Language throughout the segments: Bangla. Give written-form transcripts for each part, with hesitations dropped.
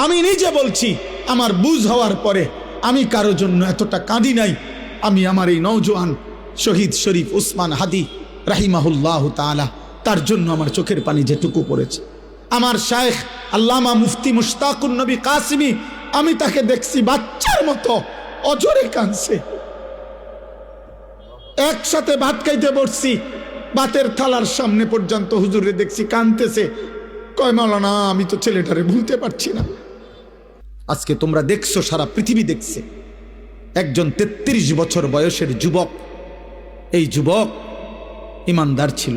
আমি নিজে বলছি, আমার বুঝ হওয়ার পরে আমি কারো জন্য এতটা কাঁদি নাই। আমি আমার এই নওজোয়ান শহীদ শরীফ উসমান হাদি রাহিমাহুল্লাহ তাআলা, তার জন্য আমার চোখের পানি যেটুকু পড়েছে। আমার শায়েখ আল্লামা মুফতি মুশতাকুন নবী কাসিমি, আমি তাকে দেখছি বাচ্চার মতো অজরে কাঁদছে। একসাথে ভাত খাইতে বসছি, ভাতের থালার সামনে পর্যন্ত হুজুরে দেখছি কাঁদতেছে। কয় মাওলানা, আমি তো ছেলেটারে ভুলতে পারছি না। আজকে তোমরা দেখছো, সারা পৃথিবী দেখছে, একজন 33 বছর বয়সের যুবক। এই যুবক ইমানদার ছিল।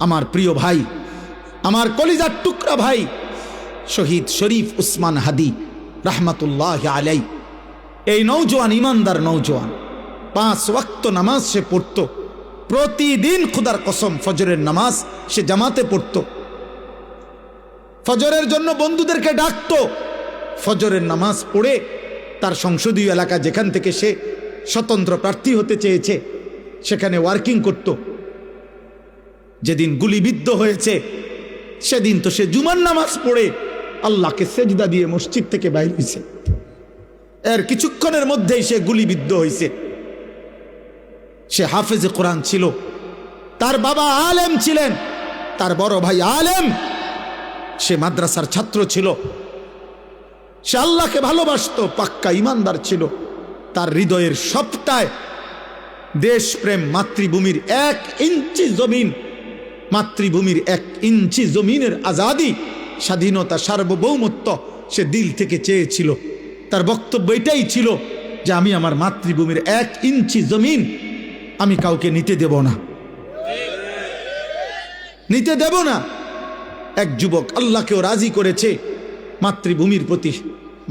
আমার প্রিয় ভাই, আমার কলিজার টুকরা ভাই শহীদ শরীফ উসমান হাদি রাহমাতুল্লাহ আলাই, এই নওজোয়ান ইমানদার নওজোয়ান 5 ওয়াক্ত নামাজ সে পড়তো প্রতিদিন। খুদার কসম, ফজরের নামাজ সে জামাতে পড়তো, ফজরের জন্য বন্ধুদেরকে ডাকতো। ফজরের নামাজ পড়ে তার সংসদীয় এলাকা, যেখান থেকে সে স্বতন্ত্র প্রার্থী হতে চেয়েছে, সেখানে ওয়ার্কিং করত। যেদিন গুলিবিদ্ধ হয়েছে সেদিন তো সে জুমার নামাজ পড়ে আল্লাহকে সেজদা দিয়ে মসজিদ থেকে বাইর হয়েছে। এর কিছুক্ষণের মধ্যেই সে গুলিবিদ্ধ হয়েছে। সে হাফেজে কোরআন ছিল, তার বাবা আলেম ছিলেন, তার বড় ভাই আলেম, সে মাদ্রাসার ছাত্র ছিল, সে আল্লাহকে ভালোবাসতো, পাক্কা ইমানদার ছিল। তার হৃদয়ের সবটায় দেশপ্রেম, মাতৃভূমির 1 ইঞ্চি জমিন, মাতৃভূমির 1 ইঞ্চি জমিনের আজাদি, স্বাধীনতা, সার্বভৌমত্ব সে দিল থেকে চেয়েছিল। তার বক্তব্য এটাই ছিল যে আমি আমার মাতৃভূমির 1 ইঞ্চি জমিন আমি কাউকে নিতে দেব না, নিতে দেব না। এক যুবক আল্লাহকেও রাজি করেছে, মাতৃভূমির প্রতি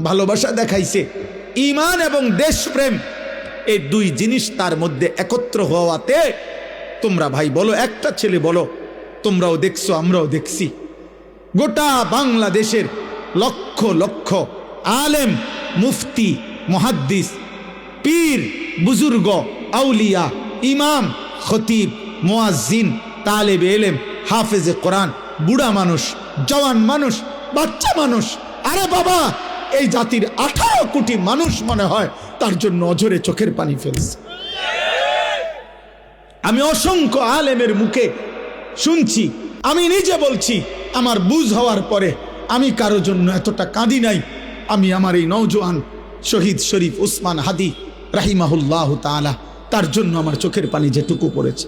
ভালোবাসা দেখাইছে, ঈমান এবং দেশপ্রেম, এই 2 জিনিস তার মধ্যে একত্র হওয়াতে, তোমরা ভাই বলো, একটা ছেলে বলো, তোমরাও দেখছো আমরাও দেখছি, গোটা বাংলাদেশের লক্ষ লক্ষ আলেম, মুফতি, মুহাদ্দিস, পীর, বুজুর্গ, আউলিয়া, ইমাম, খতিব, মুয়াজ্জিন, তালেবে ইলম, হাফেজে কোরআন, বুড়া মানুষ, জওয়ান মানুষ, বাচ্চা মানুষ, আরে বাবা, এই জাতির 18 কোটি মানুষ মনে হয় তার জন্য অঝরে চোখের পানি ফেলছে। আমি অসংখ্য আলেমের মুখে শুনছি, আমি নিজে বলছি, আমার বুঝ হওয়ার পরে আমি কারো জন্য এতটা কাঁদি নাই। আমি আমার এই নওজোয়ান শহীদ শরীফ উসমান হাদি রাহিমাহুল্লাহ তাআলা, তার জন্য আমার চোখের পানি যেটুকু পড়েছে।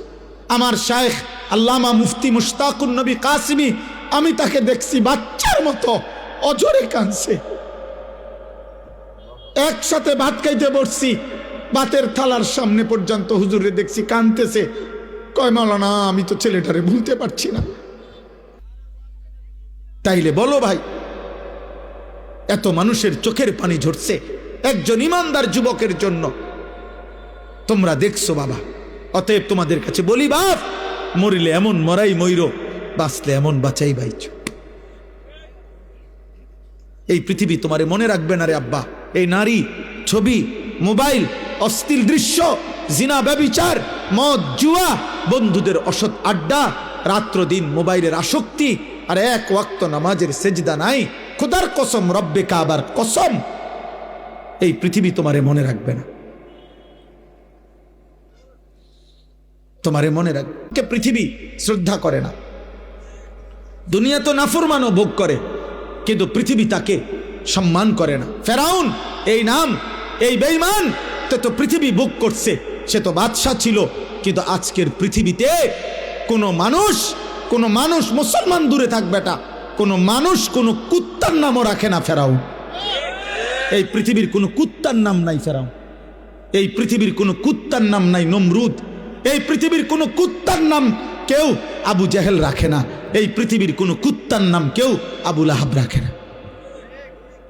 আমার শায়েখ আল্লামা মুফতি মুশতাকুন নবী কাসিমি, আমি তাকে দেখছি বাচ্চার মতো অজরে কাঁদছে। একসাথে ভাত খাইতে বসছি, ভাতের থালার সামনে পর্যন্ত হুজুরে দেখছি কাঁদতেছে। কয় মাওলানা, আমি তো ছেলেটারে ভুলতে পারছি না। তাইলে বলো ভাই, এত মানুষের চোখের পানি ঝরছে একজন ইমানদার যুবকের জন্য, তোমরা দেখছো বাবা। অতএব তোমাদের কাছে বলি, বাপ, মরিলে এমন মরাই মইরো, বাঁচলে এমন বাঁচাই বাইচ। এই পৃথিবী তোমারে মনে রাখবে না রে আব্বা। এই নারী, ছবি, মোবাইল, অশ্লীল দৃশ্য, জিনা, ব্যভিচার, মদ, জুয়া, বন্ধুদের অসৎ আড্ডা, রাত্র দিন মোবাইলের আসক্তি, আর 1 ওয়াক্ত নামাজের সেজদা নাই। খোদার কসম, রব্বে কাবার কসম, এই পৃথিবী তোমারে মনে রাখবে না, তোমারে মনে রাখবে। পৃথিবী শ্রদ্ধা করে না। দুনিয়া তো নাফরমানও ভোগ করে, কিন্তু পৃথিবী তাকে সম্মান করে না। ফেরাউন, এই নাম, এই বেঈমান, তো পৃথিবী ভোগ করছে। সে তো বাদশা ছিল, কিন্তু আজকের পৃথিবীতে কোনো মানুষ মুসলমান দূরে থাক বেটা, কোনো মানুষ কোনো কুত্তার নামও রাখে না ফেরাউন। এই পৃথিবীর কোনো কুত্তার নাম নাই ফেরাউন, এই পৃথিবীর কোনো কুত্তার নাম নাই নমরুদ, এই পৃথিবীর কোনো কুত্তার নাম কেউ আবু জেহেল রাখে না, এই পৃথিবীর কোনো কুত্তার নাম কেউ আবু লাহাব রাখে না।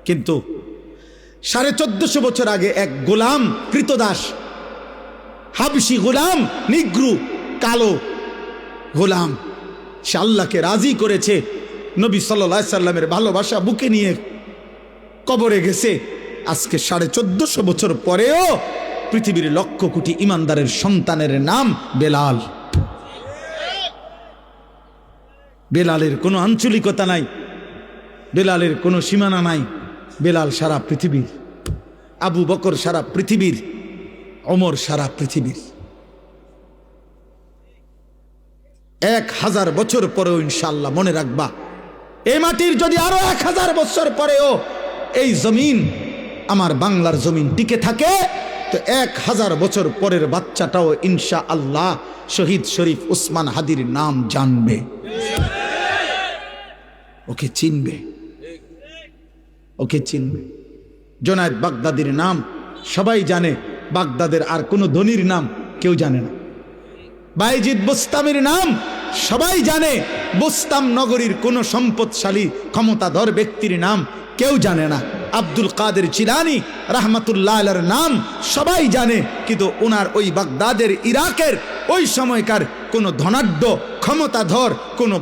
কিন্তু 1450 বছর আগে এক গোলাম, কৃতদাস, হাবশি গোলাম, নিগ্রু, কালো গোলাম, সে আল্লাহকে রাজি করেছে। নবী সাল্লাল্লাহু আলাইহি সাল্লামের ভালোবাসা বুকে নিয়ে কবরে গেছে। আজকে 1450 বছর পরেও পৃথিবীর লক্ষ কোটি ইমানদারের সন্তানের নাম বেলাল। বেলালের কোনো আঞ্চলিকতা নাই, বেলালের কোনো সীমানা নাই। বেলাল সারা পৃথিবীর, আবু বকর সারা পৃথিবীর, ওমর সারা পৃথিবীর। 1000 বছর পরেও ইনশাআল্লাহ মনে রাখবা, এই মাটির যদি আরো 1000 বছর পরেও এই জমিন, আমার বাংলার জমিন টিকে থাকে, তো 1000 বছর পরের বাচ্চাটাও ইনশাআল্লাহ শহীদ শরীফ উসমান হাদির নাম জানবে, ওকে চিনবে, ওকে চিনবে। জোনায়েদ বাগদাদির নাম সবাই জানে, বাগদাদের আর কোনো ধনীর নাম কেউ জানে না। বাইজিদ বুস্তামির নাম সবাই জানে, বুস্তাম নগরীর কোনো সম্পদশালী ক্ষমতাধর ব্যক্তির নাম কেউ জানে না। আব্দুল কাদের জিলানী রাহমাতুল্লাহ আলাইহির নাম সবাই জানে, কিন্তু ওনার ওই বাগদাদের, ইরাকের ওই সময়কার কোনো ধনাঢ্য ক্ষমতাধর কোনো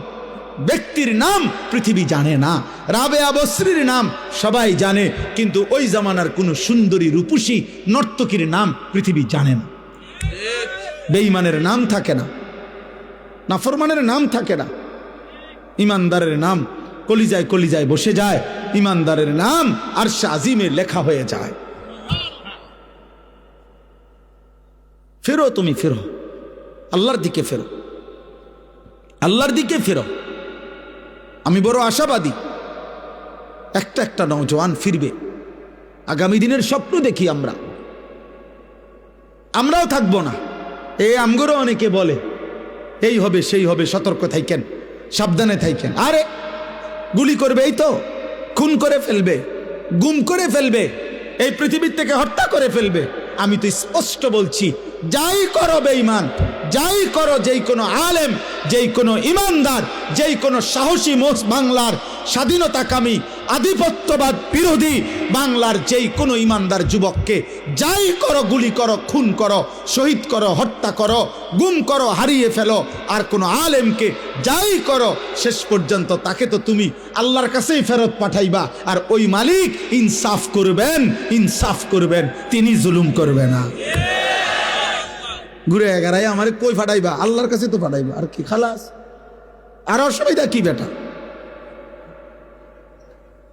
ব্যক্তির নাম পৃথিবী জানে না। রাবেয়া বসরির নাম সবাই জানে, কিন্তু ওই জামানার কোনো সুন্দরী রূপসী নর্তকীর নাম পৃথিবী জানে না। বেঈমানের নাম থাকে না, নাফরমানের নাম থাকে না, ইমানদারের নাম কলিজায় কলিজায় বসে যায়, ইমানদারের নাম আরশে আজিমে লেখা হয়ে যায়। ফেরো, তুমি ফেরো, আল্লাহর দিকে ফেরো, আল্লাহর দিকে ফেরো। আমি বড় আশাবাদী, একটা একটা নওজোয়ান ফিরবে। আগামী দিনের স্বপ্ন দেখি আমরাও থাকবো না। এই আমগরও অনেকে বলে এই হবে সেই হবে, সতর্ক থাকেন, সাবধানে থাকেন। আরে গুলি করবে, এই তো খুন করে ফেলবে, গুম করে ফেলবে, এই পৃথিবীর থেকে হত্যা করে ফেলবে। আমি তো স্পষ্ট বলছি, যাই করো বেঈমান, যাই করো, যেই কোনো আলেম, যেই কোনো ইমানদার, যেই কোনো সাহসী বাংলার স্বাধীনতাকামী আধিপত্যবাদ বিরোধী বাংলার যেই কোনো ইমানদার যুবককে যাই করো, গুলি করো, খুন করো, শহীদ করো, হত্যা করো, গুম করো, হারিয়ে ফেলো, আর কোনো আলেমকে যাই করো, শেষ পর্যন্ত তাকে তো তুমি আল্লাহর কাছেই ফেরত পাঠাইবা। আর ওই মালিক ইনসাফ করবেন, ইনসাফ করবেন, তিনি জুলুম করবে না। ঘুরে এগারাই আমারে কই ফাটাইবা? আল্লাহর কাছে তো ফাটাইবা, আর কি খালাস, আর অসুবিধা কি বেটা?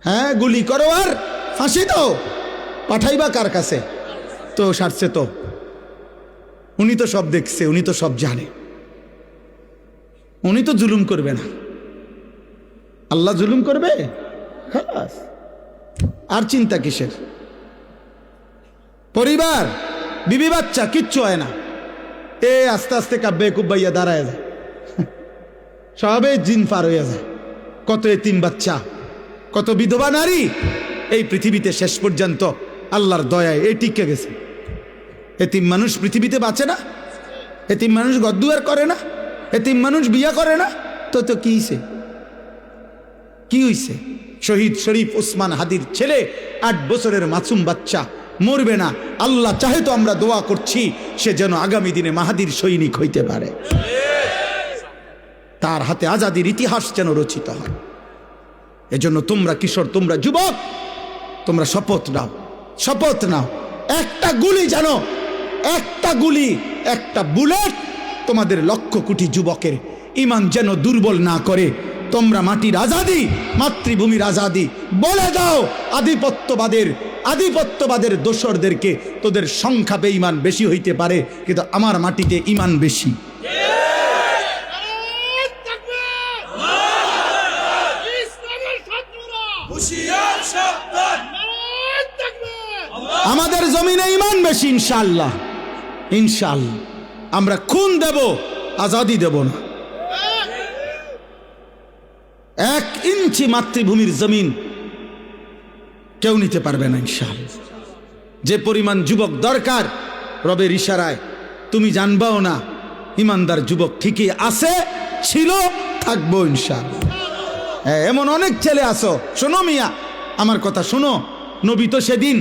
হ্যাঁ, গুলি করো আর ফাঁসি দাও, পাঠাইবা কার কাছে? তো সারছে তো, উনি তো সব দেখছে, উনি তো সব জানে, উনি তো জুলুম করবে না। আল্লাহ জুলুম করবে? খালাস, আর চিন্তা কিসের? পরিবার, বিবি বাচ্চা কিচ্ছু হয় না, এ আস্তে আস্তে কাব্যে কুব্বাইয়া দাঁড়ায় যায়, সবে জিন পার হইয়া যায়। কত এতিম বাচ্চা, কত বিধবা নারী এই পৃথিবীতে শেষ পর্যন্ত আল্লাহর দয়ায় এই টিকে গেছে। এতিম মানুষ পৃথিবীতে বাঁচে না, এতিম মানুষ গদ্দুয়ার করে না, এতিম মানুষ বিয়া করে না, তো তো কি হইছে? কি হইছে? শহীদ শরীফ উসমান হাদির ছেলে, 8 বছরের মাসুম বাচ্চা, মরবে না। আল্লাহ চাহে তো আমরা দোয়া করছি সে যেন আগামী দিনে মাহাদির সৈনিক হইতে পারে, তার হাতে আজাদির ইতিহাস যেন রচিত হয়। এজন্য তোমরা কিশোর, তোমরা যুবক, তোমরা শপথ নাও, শপথ নাও, একটা গুলি যেন, একটা গুলি, একটা বুলেট তোমাদের লক্ষ কোটি যুবকের ইমান যেন দুর্বল না করে। তোমরা মাটির আজাদি, মাতৃভূমির আজাদি বলে দাও। আধিপত্যবাদের দোসরদেরকে, তোদের সংখ্যা বেঈমান বেশি হইতে পারে, কিন্তু আমার মাটিতে ইমান বেশি। আমাদের জমিনে ইমান বেশি, ইনশাআল্লাহ, ইনশাআল্লাহ। আমরা খুন দেব, আজাদি দেব না। 1 ইঞ্চি মাতৃভূমির জমিন কেউ নিতে পারবে না, ইনশাআল্লাহ। যে পরিমাণ যুবক দরকার, রবের ইশারায় তুমি জানবাও না, ইমানদার যুবক ঠিকই আছে, ছিল, থাকবো, ইনশাআল্লাহ। এমন অনেক ছেলে আছো, শোনো মিয়া, আমার কথা শোনো। নবী তো সেদিন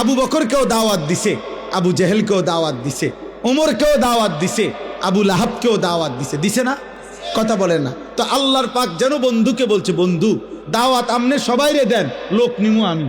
আবু বকরকেও দাওয়াত দিছে, আবু জেহেলকেও দাওয়াত দিছে, ওমরকেও দাওয়াত দিছে, আবু লাহাবকেও দাওয়াত দিছে, দিছে না? কথা বলে না তো? আল্লাহর পাক যেন বন্ধুকে বলছে, বন্ধু দাওয়াত আমনে সবাইরে দেন, লোক নিমু আমি।